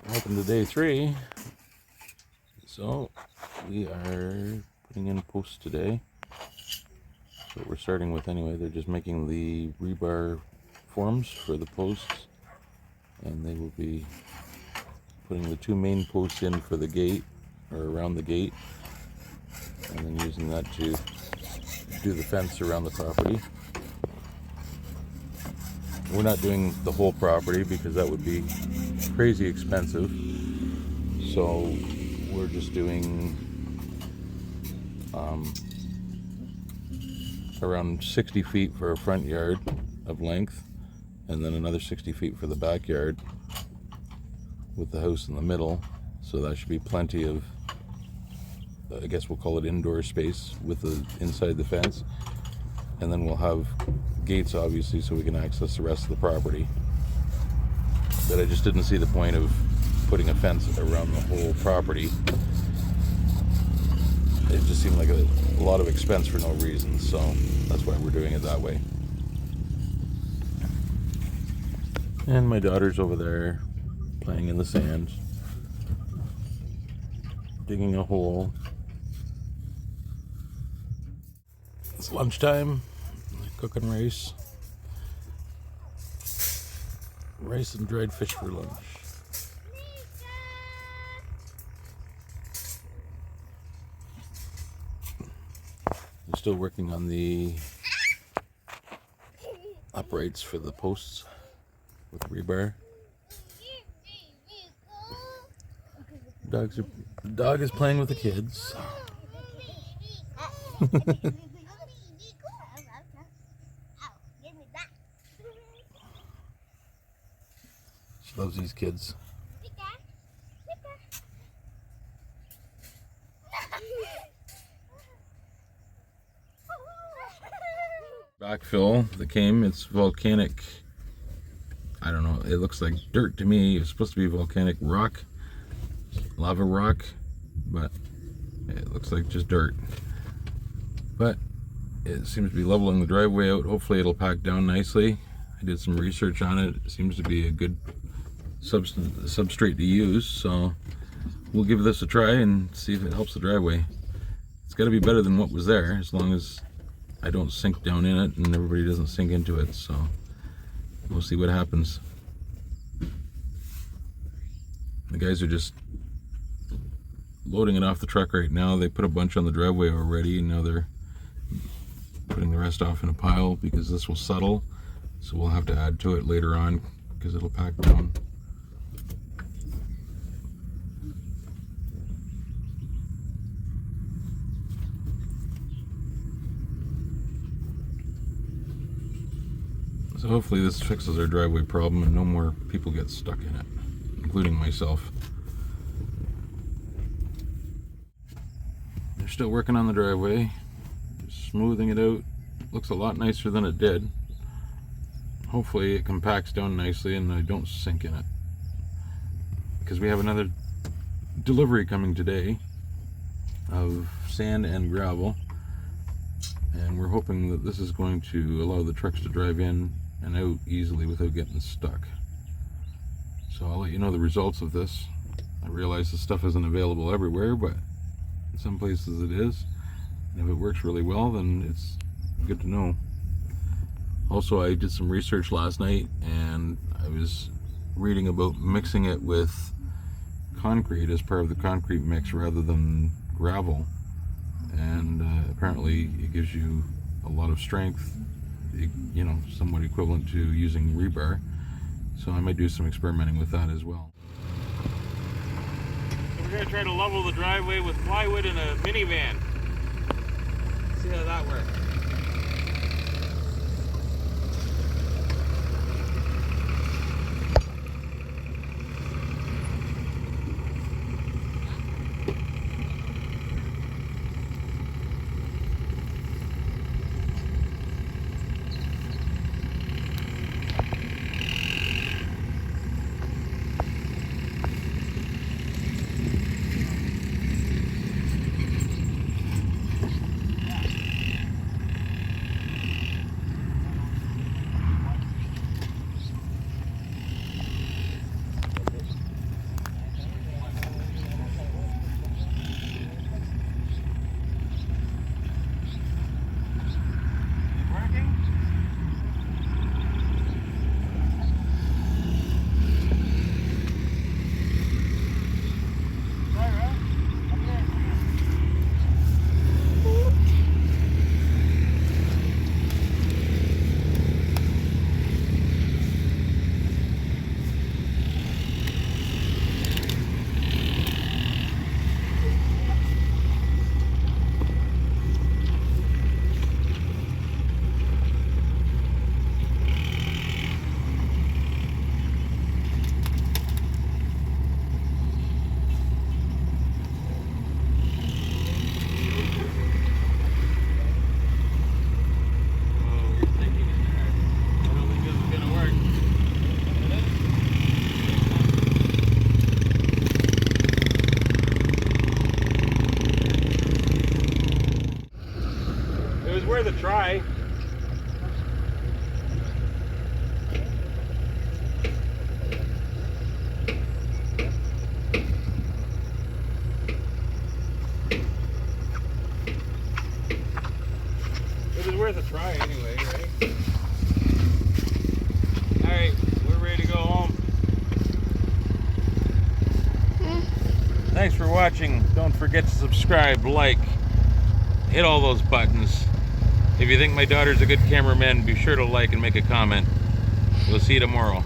Welcome to day 3. So we are putting in posts today. That's what we're starting with anyway. They're just making the rebar forms for the posts, and they will be putting the 2 main posts in for the gate, or around the gate, and then using that to do the fence around the property. We're not doing the whole property because that would be crazy expensive, so we're just doing around 60 feet for a front yard of length, and then another 60 feet for the backyard with the house in the middle. So that should be plenty of, I guess we'll call it indoor space with the inside the fence, and then we'll have gates obviously so we can access the rest of the property. But I just didn't see the point of putting a fence around the whole property. It just seemed like a lot of expense for no reason, so that's why we're doing it that way. And my daughter's over there playing in the sand, digging a hole. It's lunchtime, cooking rice and dried fish for lunch. I'm still working on the uprights for the posts with rebar. The dog is playing with the kids. She loves these kids. Backfill that came, it's volcanic. I don't know, it looks like dirt to me. It's supposed to be volcanic rock, lava rock, but it looks like just dirt. But it seems to be leveling the driveway out. Hopefully it'll pack down nicely. I did some research on it. It seems to be a good substrate to use, so we'll give this a try and see if it helps the driveway. It's got to be better than what was there, as long as I don't sink down in it and everybody doesn't sink into it, so we'll see what happens. The guys are just loading it off the truck right now. They put a bunch on the driveway already, and now they're putting the rest off in a pile because this will settle, so we'll have to add to it later on because it'll pack down. So hopefully this fixes our driveway problem and no more people get stuck in it, including myself. They're still working on the driveway, just smoothing it out. Looks a lot nicer than it did. Hopefully it compacts down nicely and I don't sink in it, because we have another delivery coming today of sand and gravel, and we're hoping that this is going to allow the trucks to drive in and out easily without getting stuck. So I'll let you know the results of this. I realize this stuff isn't available everywhere, but in some places it is, and if it works really well, then it's good to know. Also, I did some research last night and I was reading about mixing it with concrete as part of the concrete mix rather than gravel, and apparently it gives you a lot of strength, you know, somewhat equivalent to using rebar. So I might do some experimenting with that as well. So we're going to try to level the driveway with plywood in a minivan. See how that works. try. It was worth a try anyway, right? Alright, we're ready to go home. Thanks for watching. Don't forget to subscribe, like, hit all those buttons. If you think my daughter's a good cameraman, be sure to like and make a comment. We'll see you tomorrow.